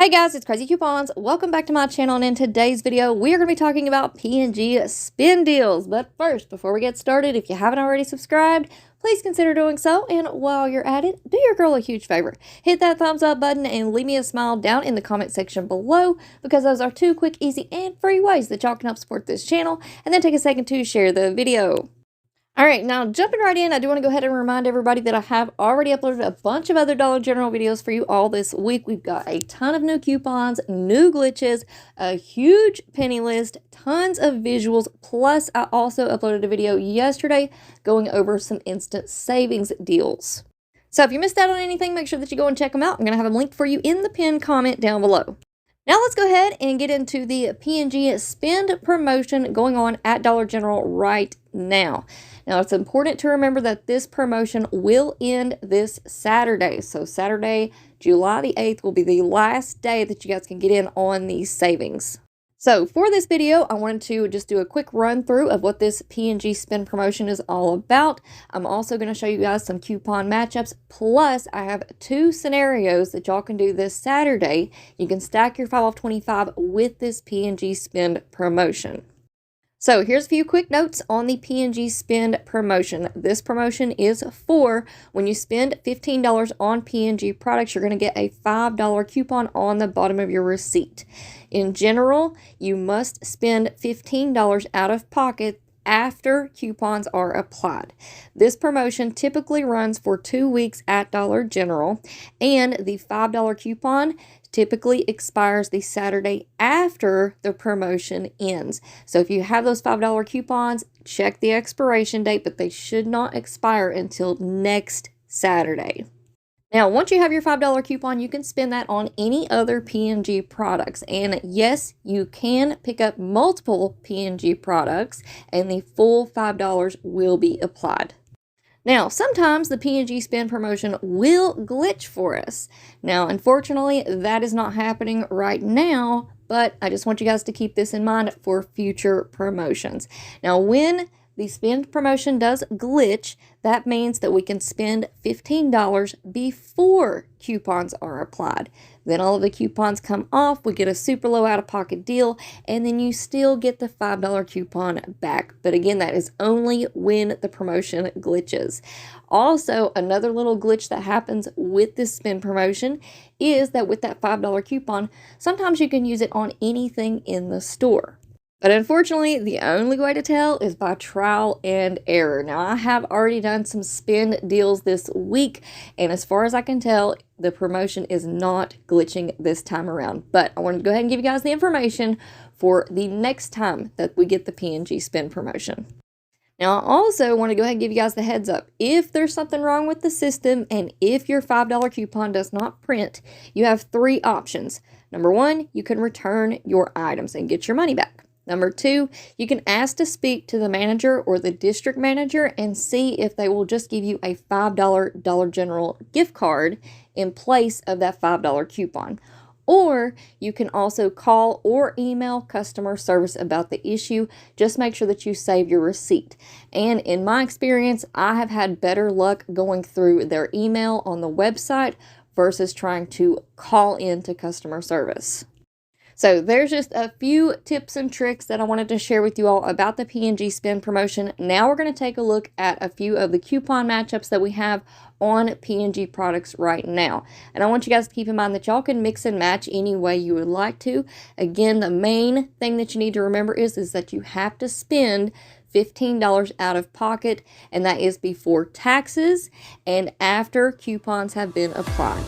Hey guys, it's Craz-E Coupons. Welcome back to my channel, and in today's video, we are going to be talking about P&G spin deals. But first, before we get started, if you haven't already subscribed, please consider doing so. And while you're at it, do your girl a huge favor. Hit that thumbs up button and leave me a smile down in the comment section below, because those are two quick, easy, and free ways that y'all can help support this channel. And then take a second to share the video. Alright, now jumping right in, I do want to go ahead and remind everybody that I have already uploaded a bunch of other Dollar General videos for you all this week. We've got a ton of new coupons, new glitches, a huge penny list, tons of visuals, plus I also uploaded a video yesterday going over some instant savings deals. So if you missed out on anything, make sure that you go and check them out. I'm going to have them linked for you in the pinned comment down below. Now let's go ahead and get into the P&G spend promotion going on at Dollar General right now. Now it's important to remember that this promotion will end this Saturday. So Saturday, July the 8th will be the last day that you guys can get in on these savings. So for this video, I wanted to just do a quick run through of what this P&G spend promotion is all about. I'm also going to show you guys some coupon matchups. Plus, I have two scenarios that y'all can do this Saturday. You can stack your 5 off 25 with this P&G spend promotion. So here's a few quick notes on the P&G spend promotion. This promotion is for when you spend $15 on P&G products, you're going to get a $5 coupon on the bottom of your receipt. In general, you must spend $15 out of pocket after coupons are applied. This promotion typically runs for 2 weeks at Dollar General, and the $5 coupon typically expires the Saturday after the promotion ends. So if you have those $5 coupons, check the expiration date, but they should not expire until next Saturday. Now, once you have your $5 coupon, you can spend that on any other P&G products. And yes, you can pick up multiple P&G products, and the full $5 will be applied. Now, sometimes the P&G spend promotion will glitch for us. Now, unfortunately, that is not happening right now, but I just want you guys to keep this in mind for future promotions. Now, when the spend promotion does glitch, that means that we can spend $15 before coupons are applied. Then all of the coupons come off, we get a super low out-of-pocket deal, and then you still get the $5 coupon back. But again, that is only when the promotion glitches. Also, another little glitch that happens with this spend promotion is that with that $5 coupon, sometimes you can use it on anything in the store. But unfortunately, the only way to tell is by trial and error. Now, I have already done some spend deals this week, and as far as I can tell, the promotion is not glitching this time around. But I wanted to go ahead and give you guys the information for the next time that we get the P&G spend promotion. Now, I also want to go ahead and give you guys the heads up. If there's something wrong with the system and if your $5 coupon does not print, you have 3 options. Number 1, you can return your items and get your money back. Number 2, you can ask to speak to the manager or the district manager and see if they will just give you a $5 Dollar General gift card in place of that $5 coupon. Or you can also call or email customer service about the issue. Just make sure that you save your receipt. And in my experience, I have had better luck going through their email on the website versus trying to call in to customer service. So there's just a few tips and tricks that I wanted to share with you all about the P&G spend promotion. Now we're going to take a look at a few of the coupon matchups that we have on P&G products right now. And I want you guys to keep in mind that y'all can mix and match any way you would like to. Again, the main thing that you need to remember is that you have to spend $15 out of pocket, and that is before taxes and after coupons have been applied.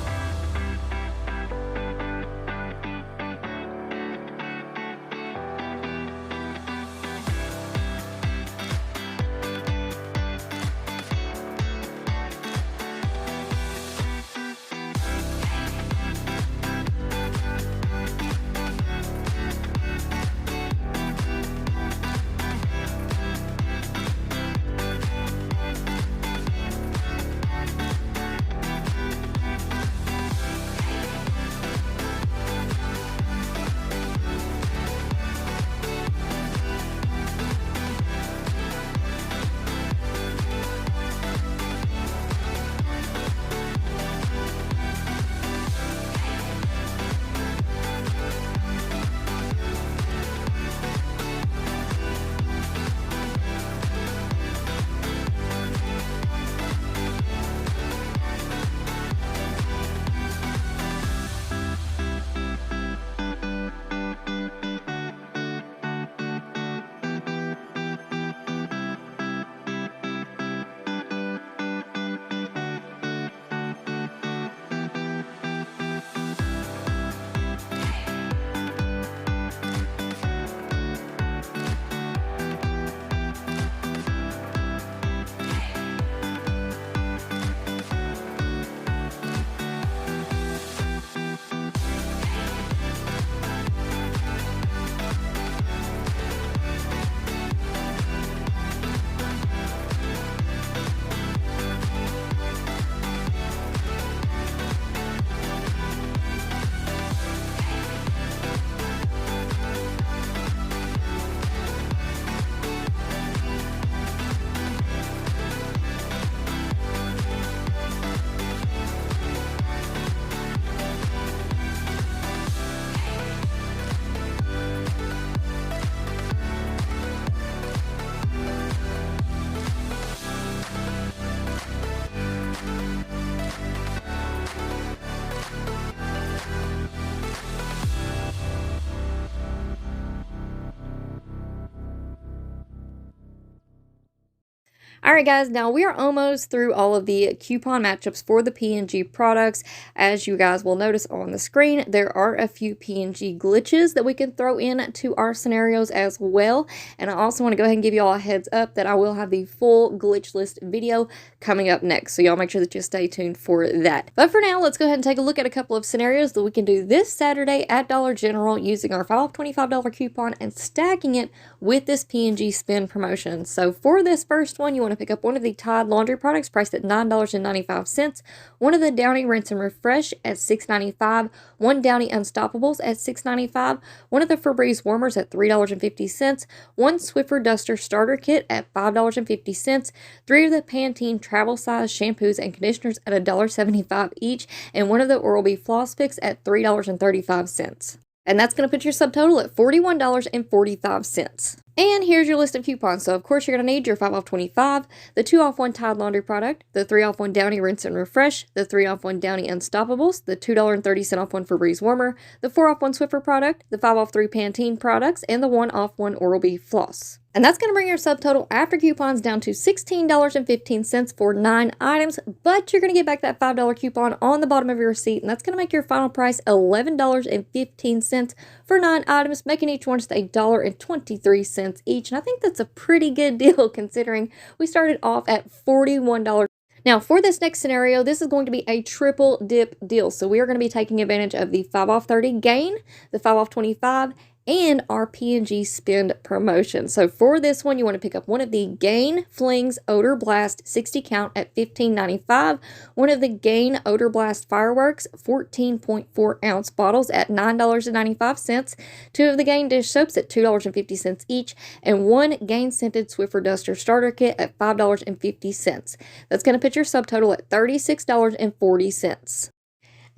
Alright guys, now we are almost through all of the coupon matchups for the P&G products. As you guys will notice on the screen, there are a few P&G glitches that we can throw in to our scenarios as well. And I also want to go ahead and give you all a heads up that I will have the full glitch list video coming up next. So y'all make sure that you stay tuned for that. But for now, let's go ahead and take a look at a couple of scenarios that we can do this Saturday at Dollar General using our 5 off $25 coupon and stacking it with this P&G spin promotion. So for this first one, you want to pick up one of the Tide laundry products priced at $9.95, one of the Downy Rinse and Refresh at $6.95, one Downy Unstoppables at $6.95, one of the Febreze warmers at $3.50, one Swiffer Duster starter kit at $5.50, three of the Pantene travel size shampoos and conditioners at $1.75 each, and one of the Oral-B floss picks at $3.35. And that's going to put your subtotal at $41.45. And here's your list of coupons. So of course you're going to need your 5 off 25, the 2 off 1 Tide laundry product, the 3 off 1 Downy Rinse and Refresh, the 3 off 1 Downy Unstoppables, the $2.30 off 1 Febreze warmer, the 4 off 1 Swiffer product, the 5 off 3 Pantene products, and the 1 off 1 Oral-B floss. And that's going to bring your subtotal after coupons down to $16.15 for 9 items, but you're going to get back that $5 coupon on the bottom of your receipt, and that's going to make your final price $11.15 for 9 items, making each one just $1.23 each. And I think that's a pretty good deal considering we started off at $41. Now, for this next scenario, this is going to be a triple dip deal. So we are going to be taking advantage of the 5 off 30 gain, the 5 off 25, and our P&G spend promotion. So for this one, you want to pick up one of the Gain Flings Odor Blast 60 count at $15.95, one of the Gain Odor Blast Fireworks 14.4 ounce bottles at $9.95, two of the Gain dish soaps at $2.50 each, and one Gain Scented Swiffer Duster starter kit at $5.50. That's going to put your subtotal at $36.40.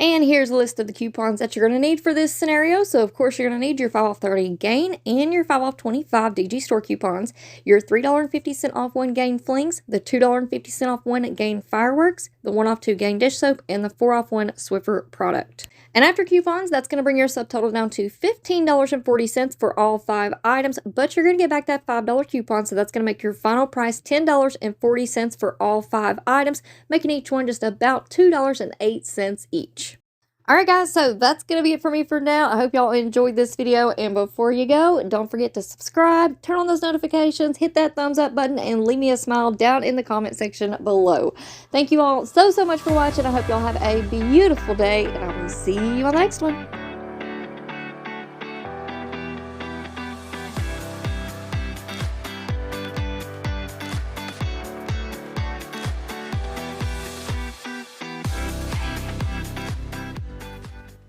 And here's a list of the coupons that you're going to need for this scenario. So, of course, you're going to need your 5 off 30 Gain and your 5 off 25 DG Store coupons, your $3.50 off 1 Gain Flings, the $2.50 off 1 Gain Fireworks, the 1 off 2 Gain Dish Soap, and the 4 off 1 Swiffer product. And after coupons, that's going to bring your subtotal down to $15.40 for all 5 items, but you're going to get back that $5 coupon, so that's going to make your final price $10.40 for all 5 items, making each one just about $2.08 each. Alright guys, so that's going to be it for me for now. I hope y'all enjoyed this video, and before you go, don't forget to subscribe, turn on those notifications, hit that thumbs up button, and leave me a smile down in the comment section below. Thank you all so much for watching. I hope y'all have a beautiful day, and I will see you on the next one.